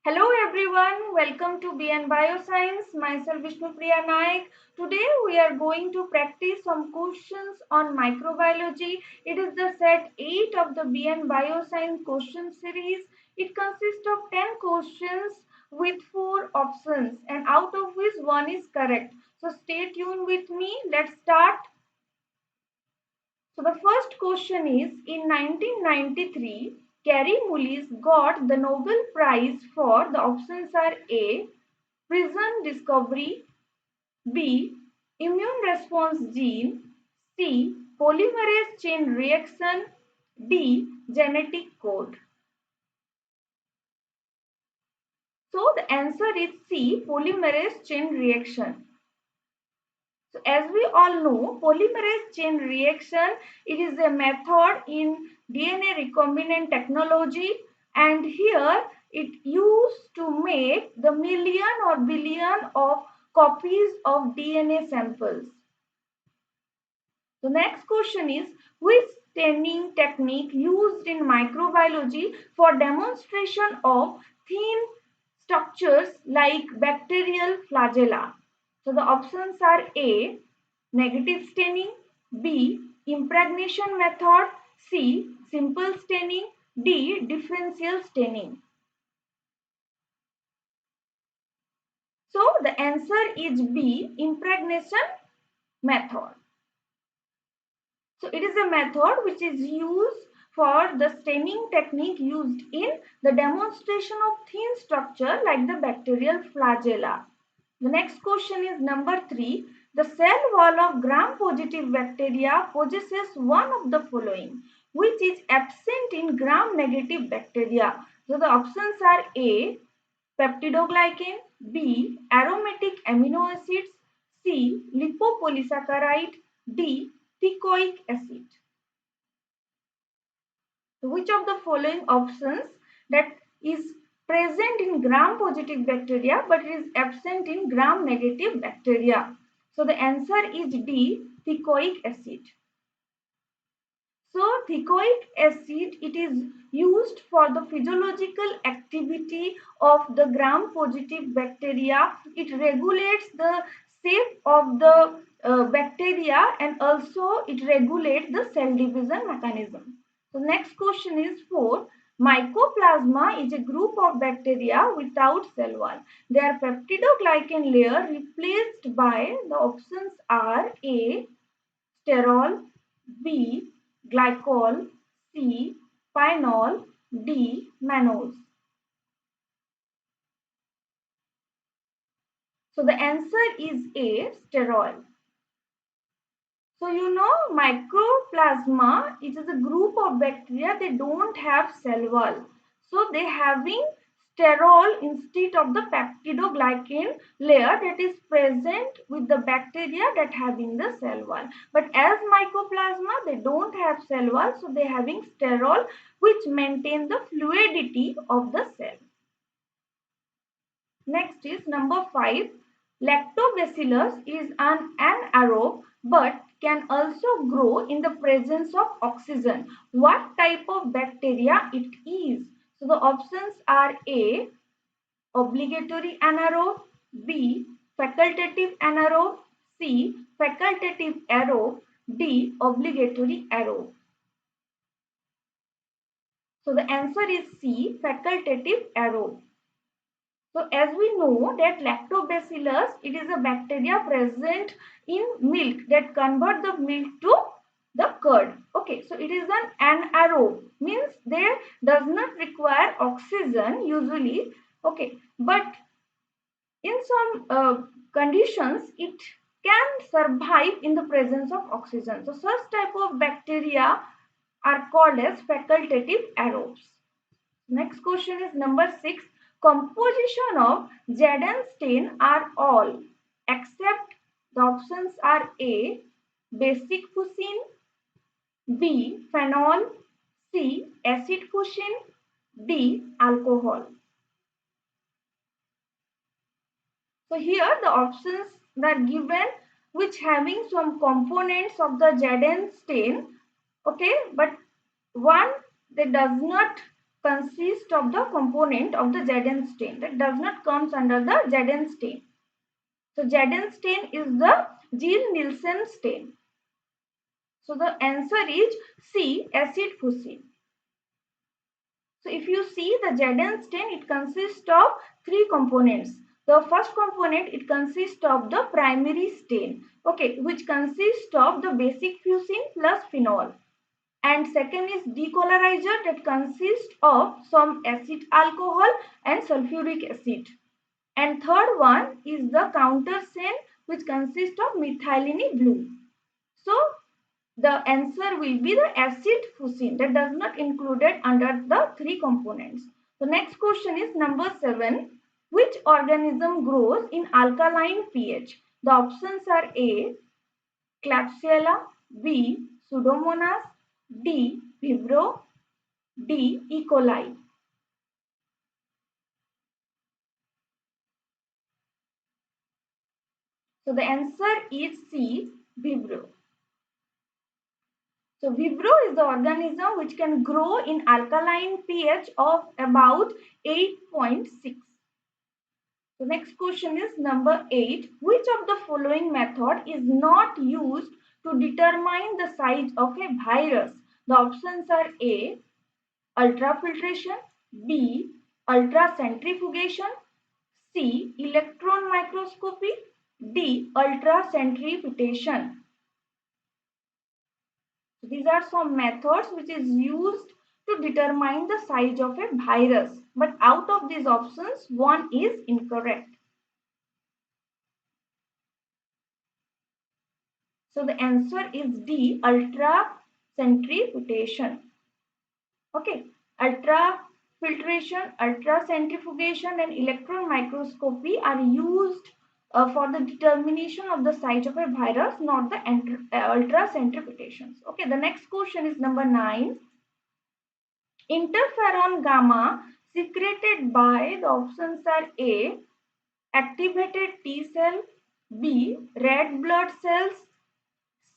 Hello everyone, welcome to BN Bioscience. Myself Vishnupriya Naik. Today we are going to practice some questions on microbiology. It is the set 8 of the BN Bioscience question series. It consists of 10 questions with 4 options and out of which one is correct. So stay tuned with me. Let's start. So the first question is in 1993, Gary Mullis got the Nobel Prize for the options are A. Prison discovery, B. Immune response gene, C. Polymerase chain reaction, D. Genetic code. So the answer is C. Polymerase chain reaction. So as we all know, polymerase chain reaction, it is a method in DNA recombinant technology, and here it used to make the million or billion of copies of DNA samples. The next question is which staining technique used in microbiology for demonstration of thin structures like bacterial flagella? So the options are A. Negative staining, B. Impregnation method, C. Simple staining, D. Differential staining. So the answer is B. Impregnation method. So it is a method which is used for the staining technique used in the demonstration of thin structure like the bacterial flagella. The next question is number 3. The cell wall of gram-positive bacteria possesses one of the following, which is absent in gram-negative bacteria. So the options are A. Peptidoglycan, B. Aromatic amino acids, C. Lipopolysaccharide, D. Teichoic acid. So which of the following options that is present in gram-positive bacteria but is absent in gram-negative bacteria? So the answer is D. Teichoic acid. So teichoic acid, it is used for the physiological activity of the gram-positive bacteria. It regulates the shape of the bacteria and also it regulates the cell division mechanism. So next question is 4. Mycoplasma is a group of bacteria without cell wall. Their peptidoglycan layer replaced by the options are A. Sterol, B. Glycol, C. Phenol, D. Mannose. So the answer is A. Sterol. So you know mycoplasma, it is a group of bacteria, they don't have cell wall. So they having sterol instead of the peptidoglycan layer that is present with the bacteria that having the cell wall. But as mycoplasma, they don't have cell wall, so they having sterol which maintain the fluidity of the cell. Next is number 5. Lactobacillus is an anaerobe but can also grow in the presence of oxygen. What type of bacteria it is? So the options are A. Obligatory anaerobe, B. Facultative anaerobe, C. Facultative aerobe, D. Obligatory aerobe. So the answer is C. Facultative aerobe. So as we know that lactobacillus, it is a bacteria present in milk that convert the milk to the curd. Okay, so it is an anaerobe, means they does not require oxygen usually. Okay, but in some conditions it can survive in the presence of oxygen. So such type of bacteria are called as facultative aerobes. Next question is number 6. Composition of Jaden stain are all except the options are A. Basic fuchsin, B. Phenol, C. Acid fuchsin, D. Alcohol. So here the options are given which having some components of the Jaden stain. Okay, but one that does not consists of the component of the Zn stain that does not comes under the Zn stain. So Zn stain is the Gill-Nielsen stain. So the answer is C, acid fusin. So if you see the Zn stain, it consists of three components. The first component, it consists of the primary stain, okay, which consists of the basic fusin plus phenol. And second is decolorizer that consists of some acid alcohol and sulfuric acid. And third one is the counter stain which consists of methylene blue. So the answer will be the acid fusin that does not included under the three components. The next question is number 7. Which organism grows in alkaline pH? The options are A. Klebsiella, B. Pseudomonas, D. Vibrio, D. E. coli. So the answer is C. Vibrio. So Vibrio is the organism which can grow in alkaline pH of about 8.6. The next question is number 8. Which of the following method is not used to determine the size of a virus? The options are A. Ultrafiltration, B. Ultracentrifugation, C. Electron microscopy, D. Ultracentrifugation. These are some methods which is used to determine the size of a virus. But out of these options, one is incorrect. So the answer is D, ultracentrifugation. Okay, ultrafiltration, ultracentrifugation and electron microscopy are used for the determination of the size of a virus, not the ultracentrifugations. Okay, the next question is number 9. Interferon gamma secreted by the options are A. Activated T cell, B. Red blood cells,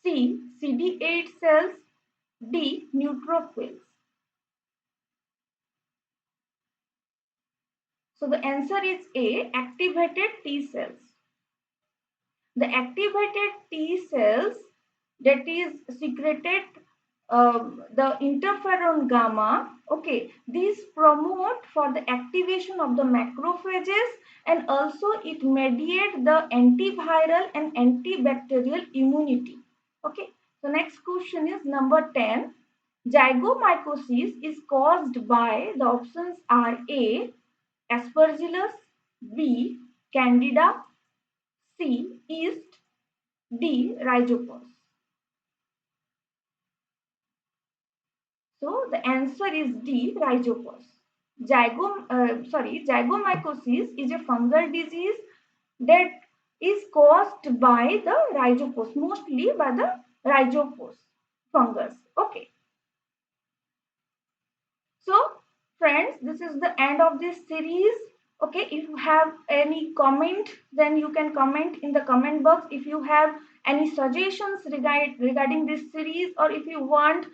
C. CD8 cells, D. Neutrophils. So the answer is A. Activated T cells. The activated T cells that is secreted the interferon gamma, okay, these promote for the activation of the macrophages and also it mediates the antiviral and antibacterial immunity. Okay, so next question is number 10. Zygomycosis is caused by, the options are A. Aspergillus, B. Candida, C. Yeast, D. Rhizopus. So the answer is D. Rhizopus. Zygomycosis is a fungal disease that is caused by the Rhizopus, mostly by the Rhizopus fungus. Okay. So friends, this is the end of this series. Okay, if you have any comment, then you can comment in the comment box. If you have any suggestions regarding this series, or if you want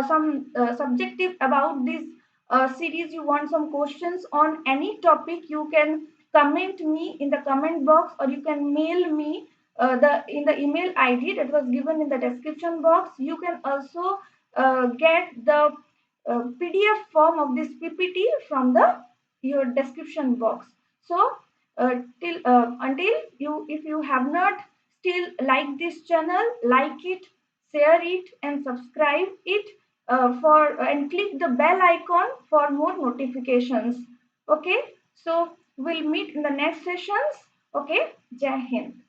some subjective about this series, you want some questions on any topic, you can comment me in the comment box, or you can mail me in the email ID that was given in the description box. You can also get the PDF form of this PPT from the your description box. So till until you, if you have not still like this channel, like it, share it, and subscribe it for and click the bell icon for more notifications. Okay, so we'll meet in the next sessions. Okay, Jai Hind.